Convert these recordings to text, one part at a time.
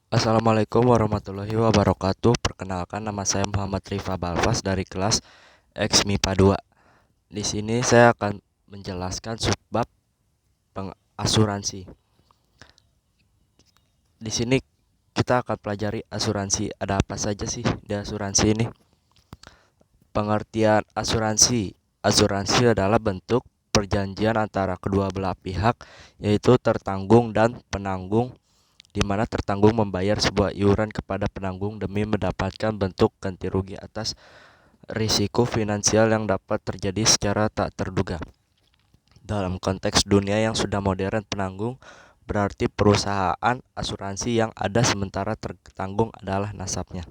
Assalamualaikum warahmatullahi wabarakatuh. Perkenalkan, nama saya Muhammad Rifa Balfas dari kelas X MIPA 2. Di sini saya akan menjelaskan subbab pengasuransi. Di sini kita akan pelajari asuransi. Ada apa saja sih di asuransi ini? Pengertian asuransi. Asuransi adalah bentuk perjanjian antara kedua belah pihak, yaitu tertanggung dan penanggung, di mana tertanggung membayar sebuah iuran kepada penanggung demi mendapatkan bentuk ganti rugi atas risiko finansial yang dapat terjadi secara tak terduga. Dalam konteks dunia yang sudah modern, penanggung berarti perusahaan asuransi yang ada sementara tertanggung adalah nasabnya.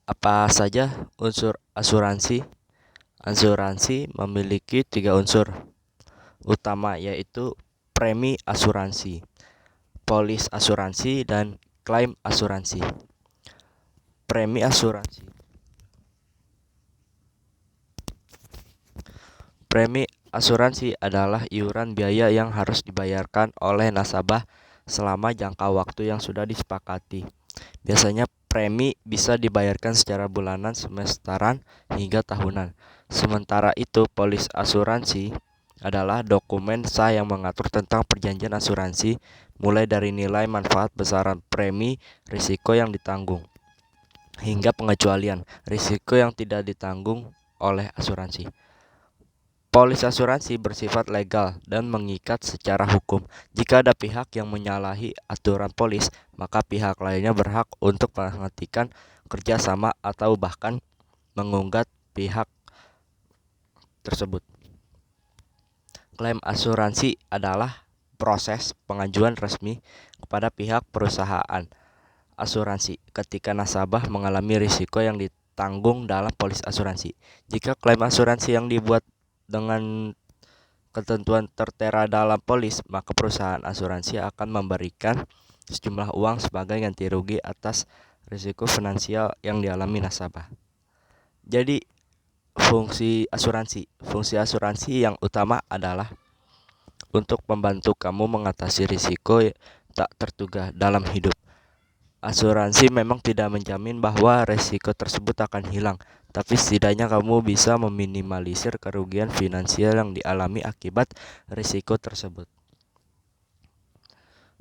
Apa saja unsur asuransi? Asuransi memiliki 3 unsur utama, yaitu premi asuransi, polis asuransi, dan klaim asuransi. Premi asuransi. Premi asuransi adalah iuran biaya yang harus dibayarkan oleh nasabah selama jangka waktu yang sudah disepakati. Biasanya premi bisa dibayarkan secara bulanan, semesteran, hingga tahunan. Sementara itu, polis asuransi adalah dokumen sah yang mengatur tentang perjanjian asuransi, mulai dari nilai manfaat, besaran premi, risiko yang ditanggung, hingga pengecualian risiko yang tidak ditanggung oleh asuransi. Polis asuransi bersifat legal dan mengikat secara hukum. Jika ada pihak yang menyalahi aturan polis, maka pihak lainnya berhak untuk menghentikan kerjasama atau bahkan menggugat pihak tersebut. Klaim asuransi adalah proses pengajuan resmi kepada pihak perusahaan asuransi ketika nasabah mengalami risiko yang ditanggung dalam polis asuransi. Jika klaim asuransi yang dibuat dengan ketentuan tertera dalam polis, maka perusahaan asuransi akan memberikan sejumlah uang sebagai ganti rugi atas risiko finansial yang dialami nasabah. Jadi, fungsi asuransi yang utama adalah untuk membantu kamu mengatasi risiko tak terduga dalam hidup. Asuransi memang tidak menjamin bahwa risiko tersebut akan hilang, tapi setidaknya kamu bisa meminimalisir kerugian finansial yang dialami akibat risiko tersebut.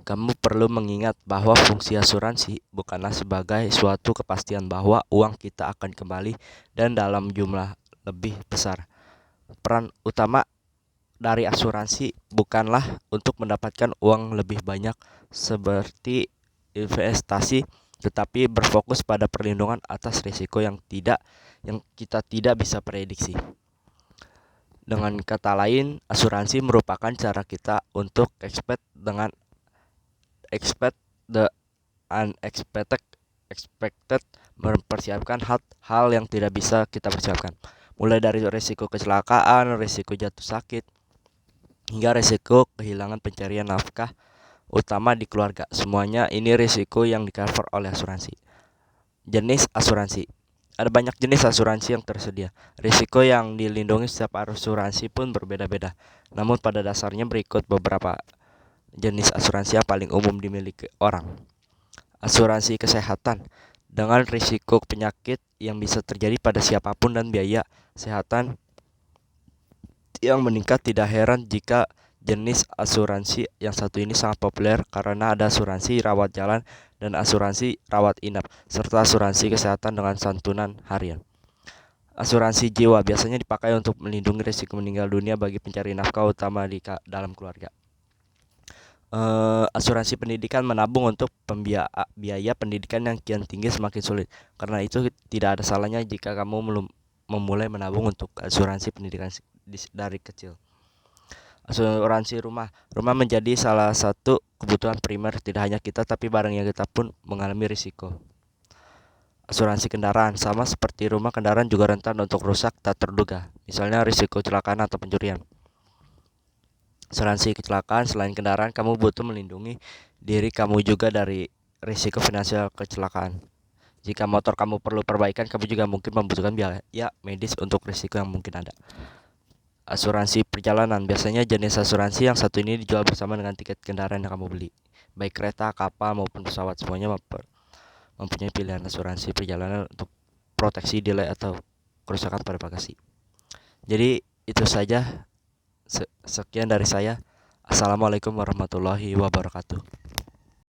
Kamu perlu mengingat bahwa fungsi asuransi bukanlah sebagai suatu kepastian bahwa uang kita akan kembali dan dalam jumlah lebih besar. Peran utama dari asuransi bukanlah untuk mendapatkan uang lebih banyak seperti investasi, tetapi berfokus pada perlindungan atas risiko yang kita tidak bisa prediksi. Dengan kata lain, asuransi merupakan cara kita untuk expect the expected, mempersiapkan hal yang tidak bisa kita persiapkan, mulai dari risiko kecelakaan, risiko jatuh sakit, hingga risiko kehilangan pencarian nafkah utama di keluarga. Semuanya ini risiko yang di-cover oleh asuransi. Jenis asuransi. Ada banyak jenis asuransi yang tersedia. Risiko yang dilindungi setiap asuransi pun berbeda-beda. Namun pada dasarnya berikut beberapa jenis asuransi yang paling umum dimiliki orang. Asuransi kesehatan, dengan risiko penyakit yang bisa terjadi pada siapapun dan biaya kesehatan yang meningkat. Tidak heran jika jenis asuransi yang satu ini sangat populer karena ada asuransi rawat jalan dan asuransi rawat inap, serta asuransi kesehatan dengan santunan harian. Asuransi jiwa biasanya dipakai untuk melindungi risiko meninggal dunia bagi pencari nafkah utama dalam keluarga. Asuransi pendidikan, menabung untuk biaya pendidikan yang kian tinggi semakin sulit. Karena itu tidak ada salahnya jika kamu memulai menabung untuk asuransi pendidikan dari kecil. Asuransi rumah. Rumah menjadi salah satu kebutuhan primer tidak hanya kita, tapi barang yang kita pun mengalami risiko. Asuransi kendaraan, sama seperti rumah, kendaraan juga rentan untuk rusak tak terduga, misalnya risiko kecelakaan atau pencurian. Asuransi kecelakaan, selain kendaraan, kamu butuh melindungi diri kamu juga dari risiko finansial kecelakaan. Jika motor kamu perlu perbaikan, kamu juga mungkin membutuhkan biaya medis untuk risiko yang mungkin ada. asuransi perjalanan. Biasanya jenis asuransi yang satu ini dijual bersama dengan tiket kendaraan yang kamu beli. Baik kereta, kapal maupun pesawat, semuanya mempunyai pilihan asuransi perjalanan untuk proteksi delay atau kerusakan pada bagasi. Jadi itu saja, sekian dari saya. Assalamualaikum warahmatullahi wabarakatuh.